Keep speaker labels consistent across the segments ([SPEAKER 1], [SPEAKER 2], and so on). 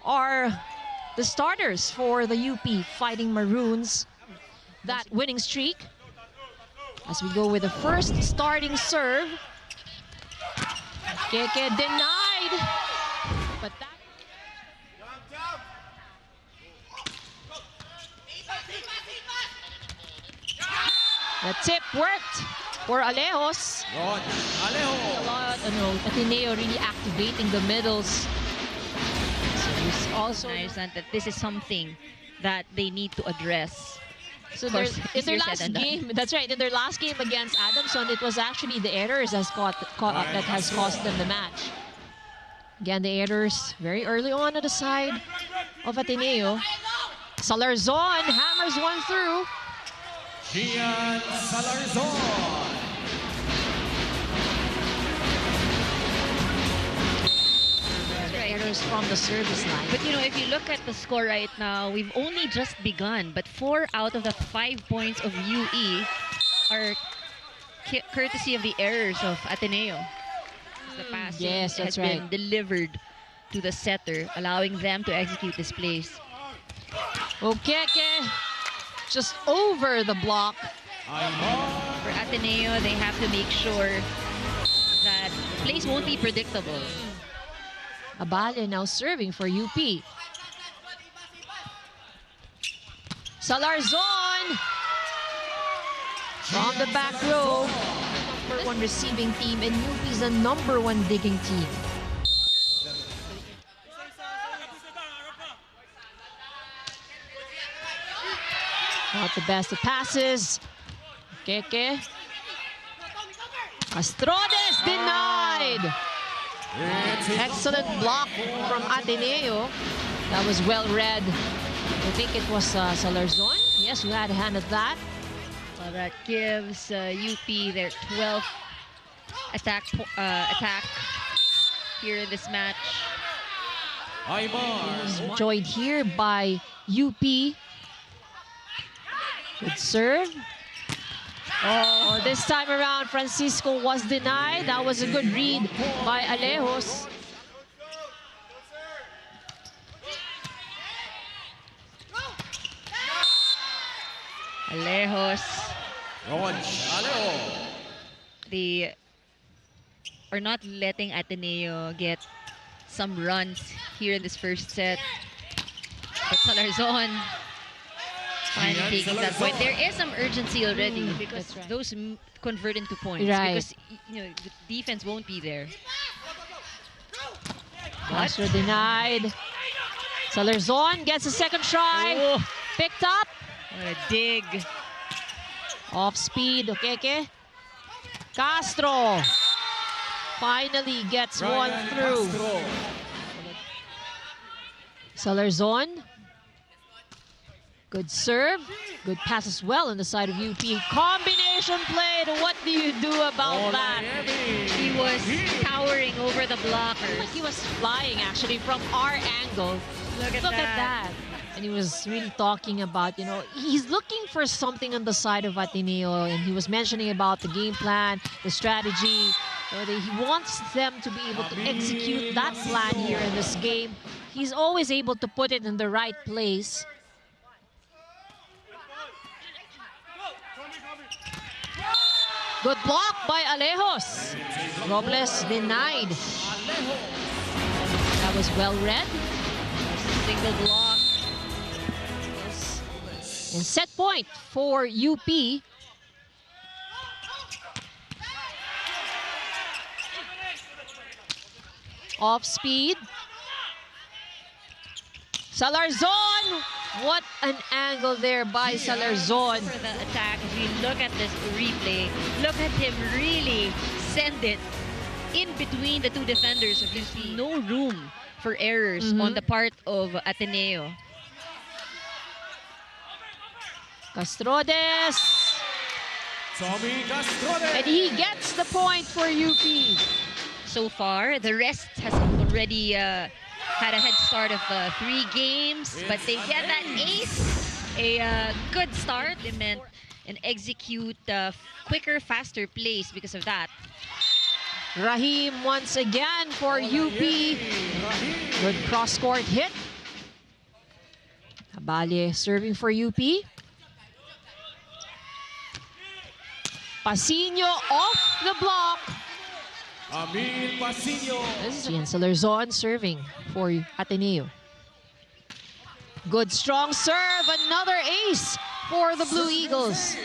[SPEAKER 1] are the starters for the UP Fighting Maroons. That winning streak. As we go with the first starting serve. Keke denied. But that... The tip worked for Alejos. Ateneo really activating the middles. So he's also
[SPEAKER 2] understand that this is something that they need to address.
[SPEAKER 1] So in their last game, that's right, in their last game against Adamson, it was actually the errors that has cost them the match. Again, the errors very early on the side of Ateneo. Salarzon hammers one through.
[SPEAKER 3] Gian Salarzon.
[SPEAKER 1] Errors from the service line.
[SPEAKER 2] But you know, if you look at the score right now, we've only just begun. But 4 out of the 5 points of UE are courtesy of the errors of Ateneo. The passing has been delivered to the setter, allowing them to execute this plays.
[SPEAKER 1] Okeke just over the block.
[SPEAKER 2] For Ateneo, they have to make sure that plays won't be predictable.
[SPEAKER 1] Abale now serving for UP. Salarzon from the back row. #1 receiving team, and UP is the #1 digging team. Not the best of passes. Keke. Castrodes denied. Excellent block from Ateneo. That was well read. I think it was Salarzon. Yes, who had a hand at that.
[SPEAKER 2] Well, that gives UP their 12th attack here in this match.
[SPEAKER 1] Enjoyed here by UP. Good serve. Oh, this time around, Francisco was denied. That was a good read by Alejos.
[SPEAKER 2] Alejos. They are not letting Ateneo get some runs here in this first set. But Salarzon finally taking that point. There is some urgency already because those convert into points. Because you know the defense won't be there.
[SPEAKER 1] Castro denied. Salarzon gets a second try. Picked up.
[SPEAKER 2] What a dig.
[SPEAKER 1] Off speed. Okeke. Castro finally gets one through. Salarzon. Good serve. Good pass as well on the side of UP. Combination play. What do you do about that?
[SPEAKER 2] He was towering over the blocker.
[SPEAKER 1] He was flying actually from our angle.
[SPEAKER 2] Look at that.
[SPEAKER 1] And he was really talking about, you know, he's looking for something on the side of Ateneo, and he was mentioning about the game plan, the strategy. He wants them to be able to execute that plan here in this game. He's always able to put it in the right place. Good block by Alejos. Robles denied. That was well read.
[SPEAKER 2] Single block.
[SPEAKER 1] And set point for UP. Off speed. Salarzon. What an angle there by Salarzon.
[SPEAKER 2] For the attack, if you look at this replay, look at him really send it in between the two defenders. There's no room for errors on the part of Ateneo.
[SPEAKER 1] Castrodes. And he gets the point for UP.
[SPEAKER 2] So far, the rest has already had a head start of 3 games, but they get that ace, a good start, and execute quicker, faster plays because of that.
[SPEAKER 1] Rahim once again for UP. Good cross-court hit. Bale serving for UP. Pasino off the block.
[SPEAKER 3] Amil Pasino.
[SPEAKER 1] This is Gian Salarzon serving for Ateneo. Good strong serve, another ace for the Blue Eagles.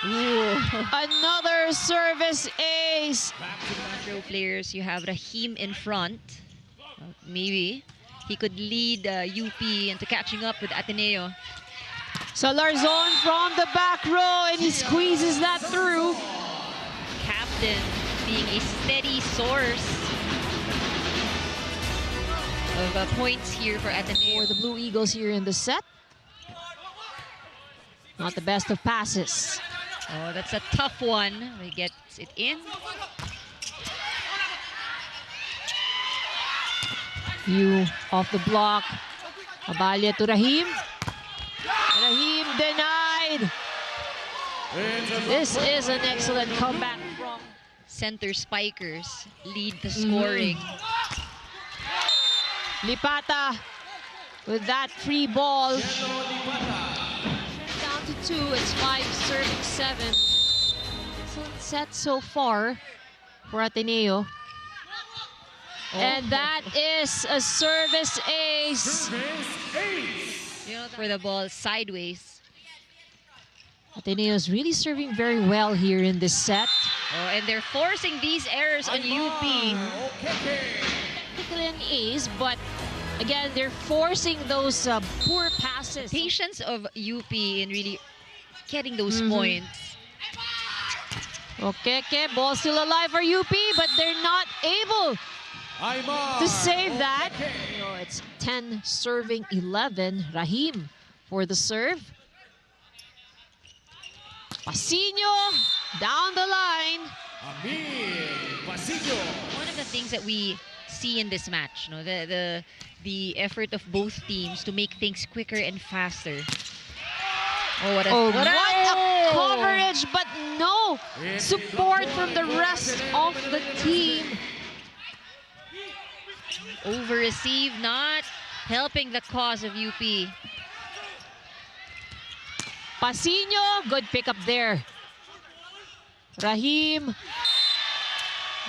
[SPEAKER 2] Ooh.
[SPEAKER 1] Another service ace.
[SPEAKER 2] Row players, you have Rahim in front. Maybe he could lead UP into catching up with Ateneo.
[SPEAKER 1] Salarzon from the back row, and he squeezes that through.
[SPEAKER 2] Captain being a steady source of points here for Ateneo.
[SPEAKER 1] For the Blue Eagles here in the set. Not the best of passes.
[SPEAKER 2] Oh, that's a tough one. He gets it in.
[SPEAKER 1] You off the block. Abalia to Rahim. Rahim denied. This is an excellent comeback from
[SPEAKER 2] Center spikers lead the scoring.
[SPEAKER 1] Lipata with that free ball. Down to 2, it's 5 serving 7. Excellent set so far for Ateneo. And that is a service ace.
[SPEAKER 2] For the ball sideways.
[SPEAKER 1] Ateneo is really serving very well here in this set.
[SPEAKER 2] Oh, and they're forcing these errors on UP.
[SPEAKER 1] Technically an ace, but again, they're forcing those poor passes.
[SPEAKER 2] Patience of UP in really getting those points.
[SPEAKER 1] Okay, ball still alive for UP, but they're not able to save that. No, it's 10 serving 11. Rahim for the serve. Pasino down the line.
[SPEAKER 2] One of the things that we see in this match, you know, the effort of both teams to make things quicker and faster. Oh, what
[SPEAKER 1] a coverage, but no support from the rest of the team.
[SPEAKER 2] Over receive, not helping the cause of UP.
[SPEAKER 1] Pasino, good pickup there. Rahim.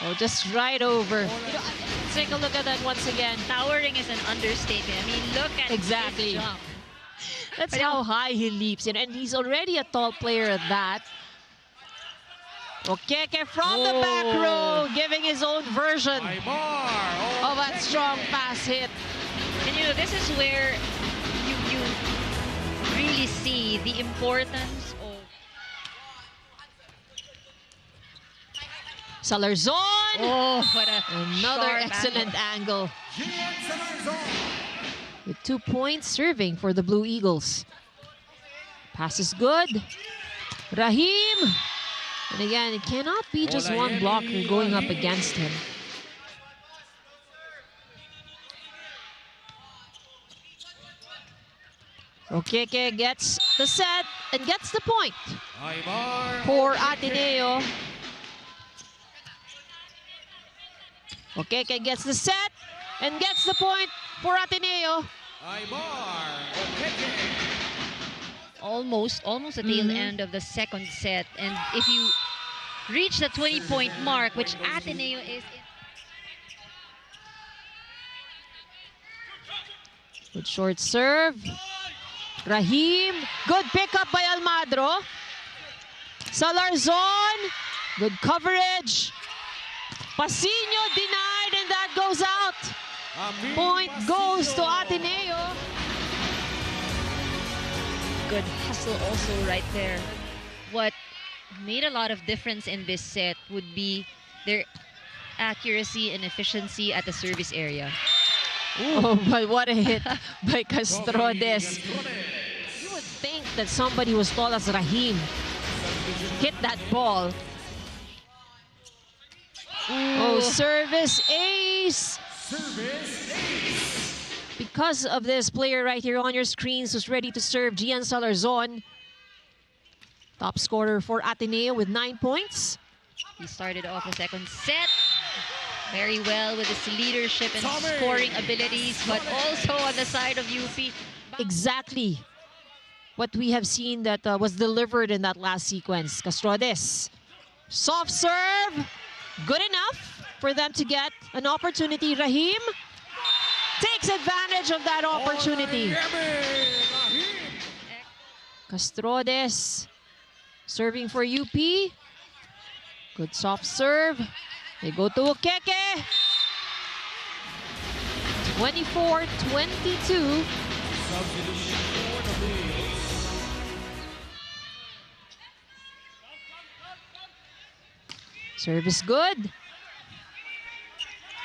[SPEAKER 1] Oh, just right over. You know, let's take a look at that once again.
[SPEAKER 2] Towering is an understatement. I mean, look at
[SPEAKER 1] Exactly.
[SPEAKER 2] his jump.
[SPEAKER 1] That's how high he leaps, and he's already a tall player at that. Okeke from the back row, giving his own version of that strong pass hit.
[SPEAKER 2] And you know, this is where you really see the importance of
[SPEAKER 1] Salarzon!
[SPEAKER 2] Oh, what
[SPEAKER 1] Another excellent angle. With 2 points serving for the Blue Eagles. Pass is good. Rahim! And again, it cannot be just one blocker going up against him. Okeke gets the set and gets the point for Ateneo. Okeke gets the set and gets the point for Ateneo.
[SPEAKER 2] almost the tail end of the second set, and if you reach the 20-point mark, which Ateneo is in.
[SPEAKER 1] Good short serve. Rahim. Good pickup by Almadro. Salarzon. Good coverage. Pasino denied, and that goes out. Point goes to Ateneo.
[SPEAKER 2] Good hustle also right there. What made a lot of difference in this set would be their accuracy and efficiency at the service area.
[SPEAKER 1] Oh, but what a hit by Castrodes. You would think that somebody was tall as Rahim hit that ball. Oh, service ace. Because of this player right here on your screens who's ready to serve, Gian Salarzon. Top scorer for Ateneo with 9 points.
[SPEAKER 2] He started off the second set. Very well with his leadership and scoring abilities, but also on the side of UP.
[SPEAKER 1] Exactly what we have seen that was delivered in that last sequence. Castrodes, soft serve, good enough for them to get an opportunity. Rahim takes advantage of that opportunity. Castrodes serving for UP. Good soft serve. They go to Okeke. 24-22. Service good.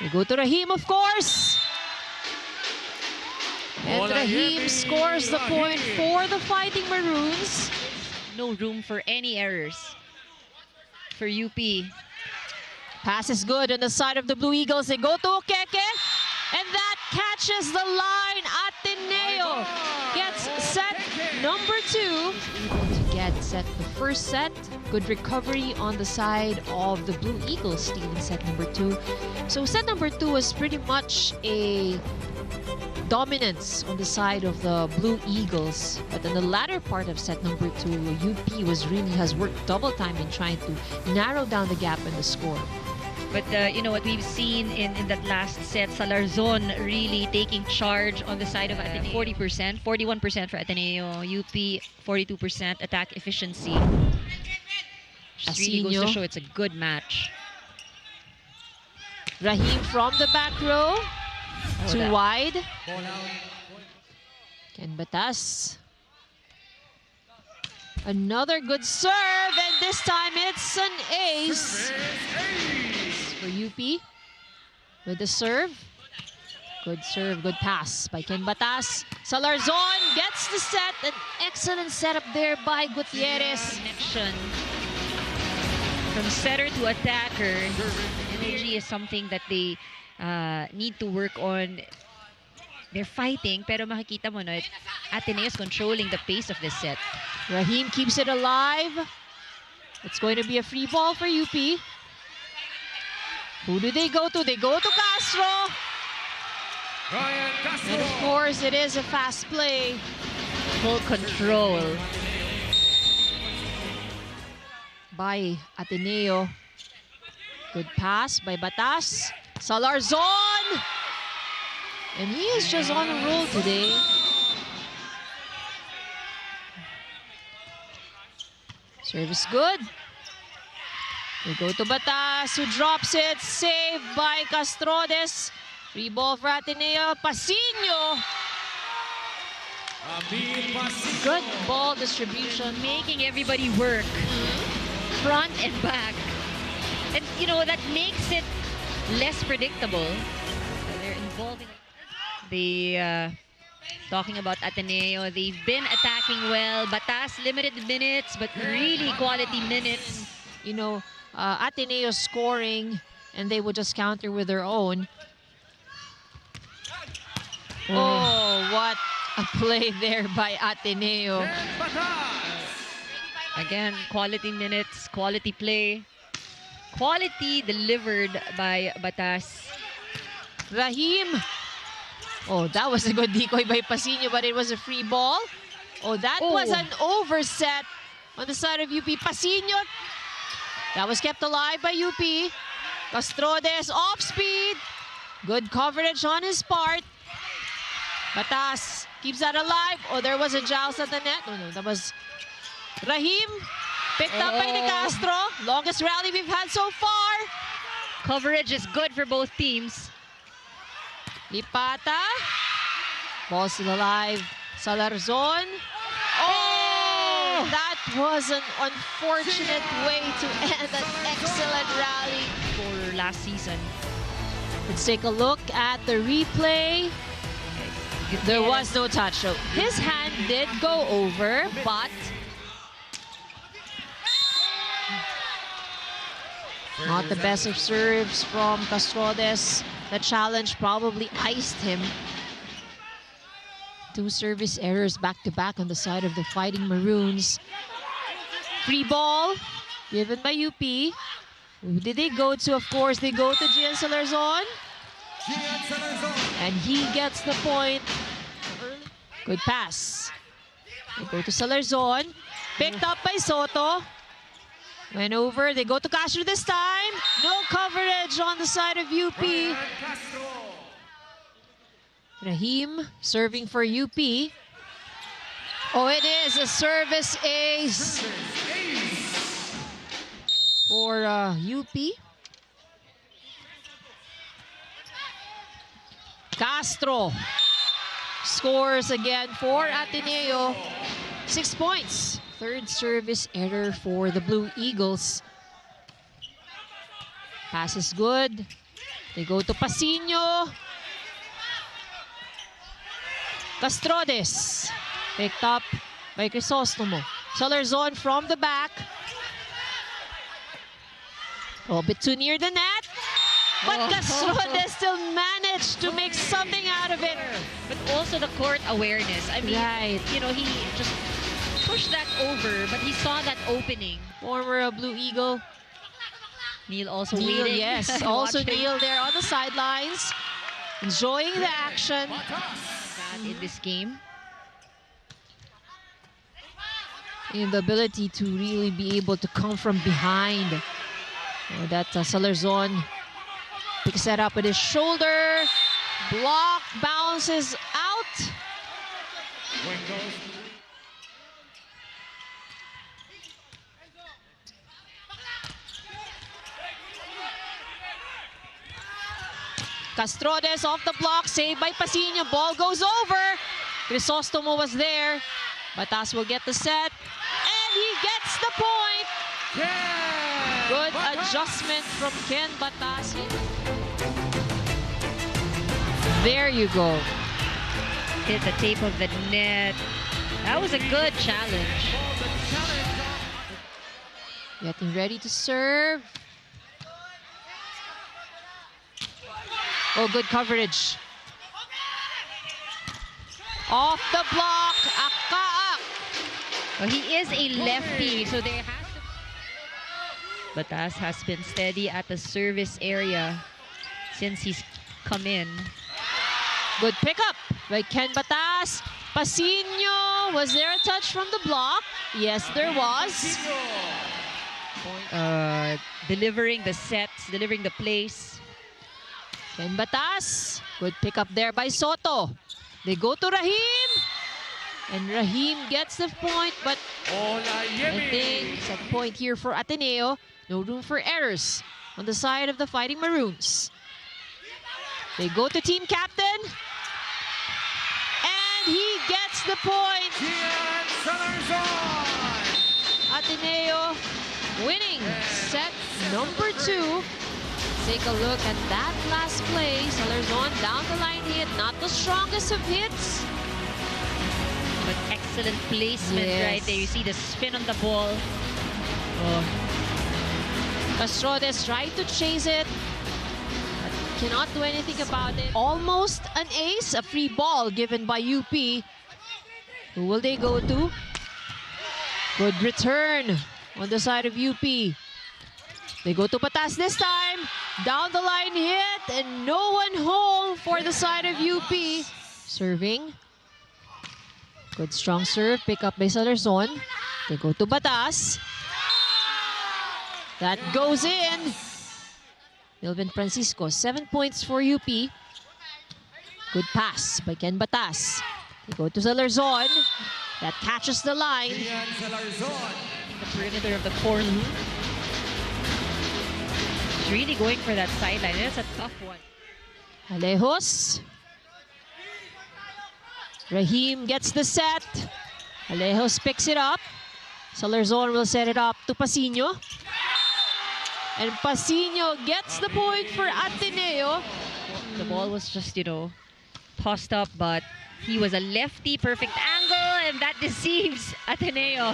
[SPEAKER 1] They go to Rahim, of course. And Rahim scores the point for the Fighting Maroons.
[SPEAKER 2] No room for any errors for UP.
[SPEAKER 1] Pass is good on the side of the Blue Eagles. They go to Okeke. And that catches the line. Ateneo gets set number 2. Able to get set the first set. Good recovery on the side of the Blue Eagles, stealing set number 2. So set number 2 was pretty much a dominance on the side of the Blue Eagles. But in the latter part of set number 2, UP has worked double time in trying to narrow down the gap in the score.
[SPEAKER 2] But you know what we've seen in that last set, Salarzon really taking charge on the side of Ateneo. 40%, 41% for Ateneo, UP 42% attack efficiency. Just really goes to show it's a good match.
[SPEAKER 1] Rahim from the back row, too wide. Ken Batas. Another good serve, and this time it's an ace for UP with the serve. Good serve, good pass by Ken Batas. Salarzon gets the set. An excellent setup there by Gutierrez.
[SPEAKER 2] Connection from setter to attacker. Energy is something that they need to work on. They're fighting, pero makikita mo no, Ateneo is controlling the pace of this set.
[SPEAKER 1] Rahim keeps it alive. It's going to be a free ball for UP. Who do they go to? They go to Castro. And of course, it is a fast play.
[SPEAKER 2] Full control
[SPEAKER 1] by Ateneo. Good pass by Batas. Salarzon! And he is just on a roll today. Service good. We go to Batas, who drops it. Saved by Castrodes. Free ball for Ateneo. Pasino. Good ball distribution.
[SPEAKER 2] making everybody work, front and back. And you know, that makes it less predictable. They're involving talking about Ateneo, they've been attacking well. Batas, limited minutes, but really quality minutes.
[SPEAKER 1] You know, Ateneo scoring, and they would just counter with their own. Oh, what a play there by Ateneo.
[SPEAKER 2] Again, quality minutes, quality play. Quality delivered by Batas.
[SPEAKER 1] Rahim. Oh, that was a good decoy by Pasino, but it was a free ball. Oh, that was an overset on the side of UP. Pasino. That was kept alive by UP. Castrodes off speed. Good coverage on his part. Batas keeps that alive. Oh, there was a joust at the net. Oh, no, that was Rahim. Picked up by De Castro. Longest rally we've had so far.
[SPEAKER 2] Coverage is good for both teams.
[SPEAKER 1] Lipata. Ball still alive. Salarzon. Oh! That was an unfortunate way to end an excellent rally
[SPEAKER 2] For last season.
[SPEAKER 1] Let's take a look at the replay. There was no touch. So his hand did go over, but not the best of serves from Castrodes. The challenge probably iced him. 2 service errors back-to-back on the side of the Fighting Maroons. Free ball given by UP. Who did they go to? Of course, they go to Gian Salarzon. And he gets the point. Good pass. They go to Salarzon. Picked up by Soto. Went over. They go to Castro this time. No coverage on the side of UP. Rahim serving for UP. Oh, it is a service ace for UP. Castro scores again for Ateneo. 6 points. Third service error for the Blue Eagles. Pass is good. They go to Pasino. Castrodes. Picked up by Crisostomo. Salarzon from the back. A little bit too near the net. But Castrodes still managed to make something out of it.
[SPEAKER 2] But also the court awareness. I mean,
[SPEAKER 1] right.
[SPEAKER 2] you know, he just pushed that over, but he saw that opening.
[SPEAKER 1] Former Blue Eagle.
[SPEAKER 2] Neil also
[SPEAKER 1] Neil,
[SPEAKER 2] waiting.
[SPEAKER 1] yes. Also
[SPEAKER 2] watching.
[SPEAKER 1] Neil there on the sidelines. Enjoying the action.
[SPEAKER 2] That in this game.
[SPEAKER 1] And the ability to really be able to come from behind. That Salarzon picks that up with his shoulder. Block, bounces out. Castrodes off the block, saved by Pasino. Ball goes over. Crisostomo was there. Batas will get the set. And he gets the point. Good adjustment from Ken Batas. There you go.
[SPEAKER 2] Hit the tape of the net. That was a good challenge.
[SPEAKER 1] Getting ready to serve. Oh, good coverage. Off the block, Akaak.
[SPEAKER 2] Well, he is a lefty, so there has to... Batas has been steady at the service area since he's come in.
[SPEAKER 1] Good pickup by Ken Batas. Pasino, was there a touch from the block? Yes, there was.
[SPEAKER 2] Delivering the sets, delivering the place.
[SPEAKER 1] Ken Batas, good pickup there by Soto. They go to Rahim. And Rahim gets the point, but I think it's a point here for Ateneo. No room for errors on the side of the Fighting Maroons. They go to team captain. And he gets the point. Ateneo winning set number 2. Take a look at that last play. Salarzon down the line hit, not the strongest of hits.
[SPEAKER 2] But excellent placement right there. You see the spin on the ball. Oh.
[SPEAKER 1] Castrodes tried to chase it, but cannot do anything about it. Almost an ace, a free ball given by UP. Who will they go to? Good return on the side of UP. They go to Batas this time. Down the line hit, and no one home for the side of UP. Serving. Good strong serve, pick up by Salarzon. They go to Batas. That goes in. Melvin Francisco, 7 points for UP. Good pass by Ken Batas. They go to Salarzon. That catches the line.
[SPEAKER 2] The perimeter of the court. He's really going for that sideline. It's a tough one.
[SPEAKER 1] Alejos. Rahim gets the set. Alejos picks it up. Salarzon will set it up to Pasino. And Pasino gets the point for Ateneo.
[SPEAKER 2] The ball was just, you know, tossed up, but he was a lefty, perfect angle, and that deceives Ateneo.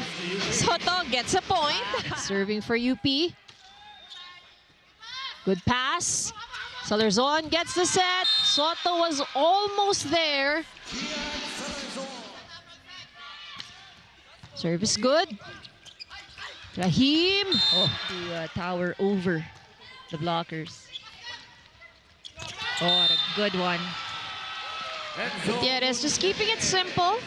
[SPEAKER 1] Soto gets a point. Serving for UP. Good pass. Salarzon gets the set. Soto was almost there. Service good. Rahim.
[SPEAKER 2] To tower over the blockers. Oh, what a good one.
[SPEAKER 1] Gutierrez just keeping it simple.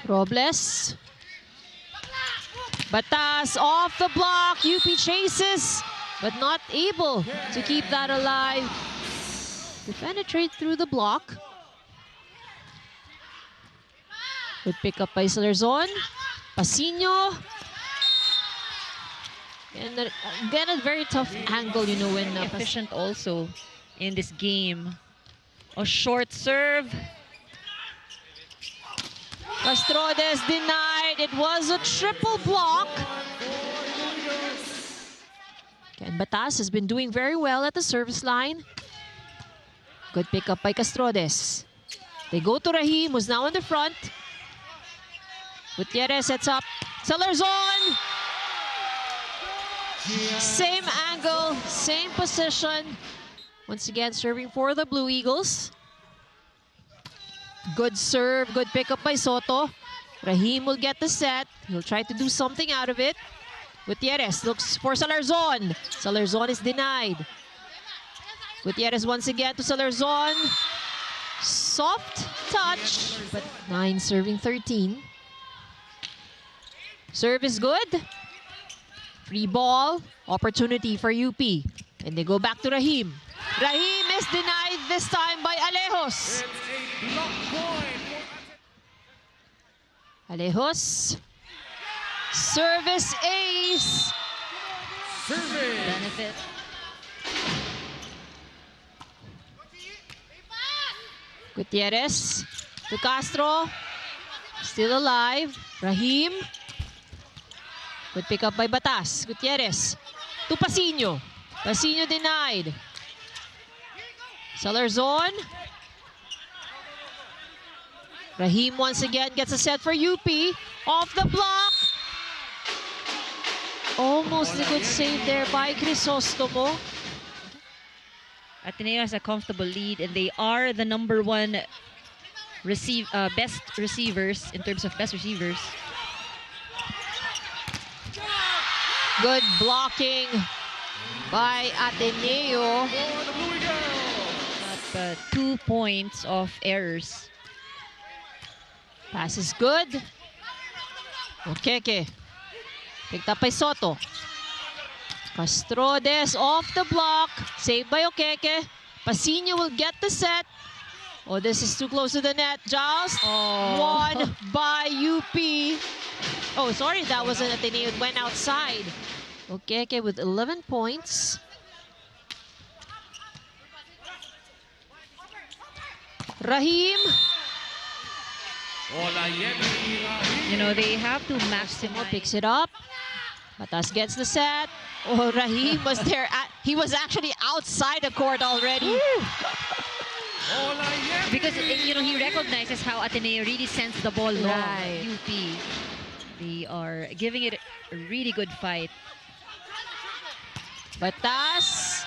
[SPEAKER 1] Robles. Batas off the block. UP chases, but not able to keep that alive. To penetrate through the block. Good pick up by Salarzon. Pasino. And again, a very tough angle, you know, when
[SPEAKER 2] Efficient also in this game. A short serve.
[SPEAKER 1] Castrodes denied. It was a triple block. Ken Batas has been doing very well at the service line. Good pick up by Castrodes. They go to Rahim, who's now in the front. Gutierrez sets up. Salarzon. Same angle, same position. Once again, serving for the Blue Eagles. Good serve, good pickup by Soto. Rahim will get the set. He'll try to do something out of it. Gutierrez looks for Salarzon. Salarzon is denied. Gutierrez once again to Salarzon. Soft touch, but 9 serving 13. Serve is good. Free ball, opportunity for UP. And they go back to Rahim. Rahim is denied this time by Alejos. Alejos. Service ace.
[SPEAKER 2] Benefit.
[SPEAKER 1] Gutierrez to Castro. Still alive. Rahim. Good pick up by Batas. Gutierrez to Pasino. Pasino denied. Salarzon. Rahim once again gets a set for UP. Off the block. Almost a good save there by Crisostomo.
[SPEAKER 2] Ateneo has a comfortable lead, and they are the #1 best receivers in terms of best receivers.
[SPEAKER 1] Good blocking by Ateneo.
[SPEAKER 2] But 2 points of errors.
[SPEAKER 1] Pass is good. Okeke. Picked up by Soto. Castrodes off the block. Saved by Okeke. Pasino will get the set. Oh, this is too close to the net. Joust. Won by UP. Oh, sorry, that wasn't Ateneo. It went outside. Okeke with 11 points. Rahim.
[SPEAKER 2] You know, they have to
[SPEAKER 1] Maximo
[SPEAKER 2] maximize.
[SPEAKER 1] picks it up. Batas gets the set. Oh, Rahim was there. He was actually outside the court already.
[SPEAKER 2] Because, you know, he recognizes how Ateneo really sends the ball long.
[SPEAKER 1] Right.
[SPEAKER 2] UP, they are giving it a really good fight.
[SPEAKER 1] Batas.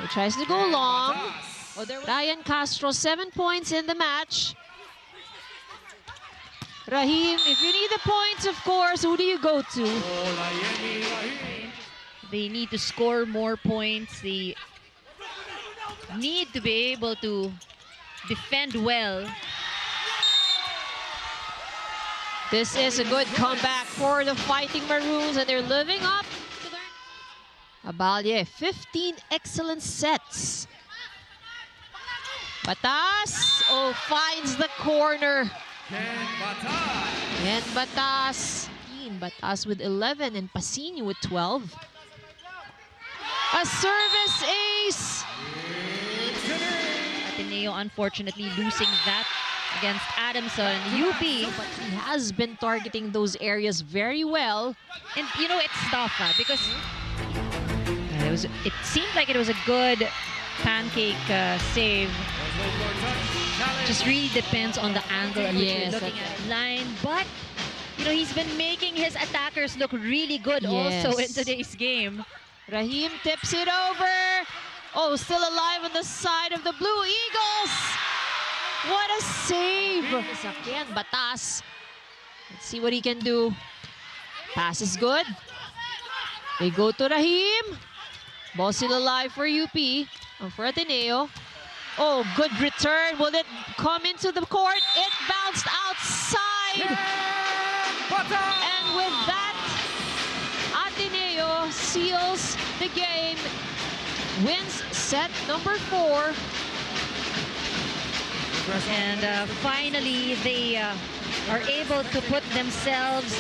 [SPEAKER 1] He tries to go long. Oh, Ryan Castro, 7 points in the match. Rahim, if you need the points, of course, who do you go to?
[SPEAKER 2] They need to score more points. They need to be able to defend well.
[SPEAKER 1] This is a good comeback for the Fighting Maroons, and they're living up to their... Abalye, 15 excellent sets. Batas, oh, finds the corner. And Batas. Batas with 11 and Pasino with 12. A service ace.
[SPEAKER 2] Ateneo unfortunately losing that against Adamson. UP,
[SPEAKER 1] But he has been targeting those areas very well.
[SPEAKER 2] and you know, it's tough because it seemed like it was a good pancake save. Just really depends on the angle at which you're
[SPEAKER 1] Yes,
[SPEAKER 2] looking at line. But you know, he's been making his attackers look really good also in
[SPEAKER 1] Yes.
[SPEAKER 2] today's game.
[SPEAKER 1] Rahim tips it over. Oh, still alive on the side of the Blue Eagles. What a save. Again, Batas. Let's see what he can do. Pass is good. They go to Rahim. Ball still alive for UP. For Ateneo. Oh, good return. Will it come into the court? It bounced outside. And with that, Ateneo seals the game. Wins set number 4.
[SPEAKER 2] And finally, they are able to put themselves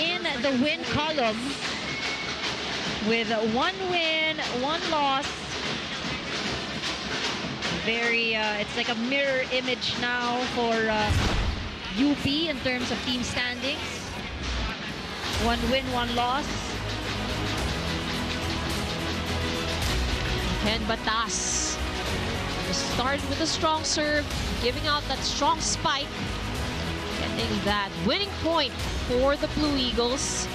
[SPEAKER 2] in the win column with 1 win, 1 loss. It's like a mirror image now for UP in terms of team standings. 1 win, 1 loss.
[SPEAKER 1] Ken Batas started with a strong serve, giving out that strong spike, getting that winning point for the Blue Eagles.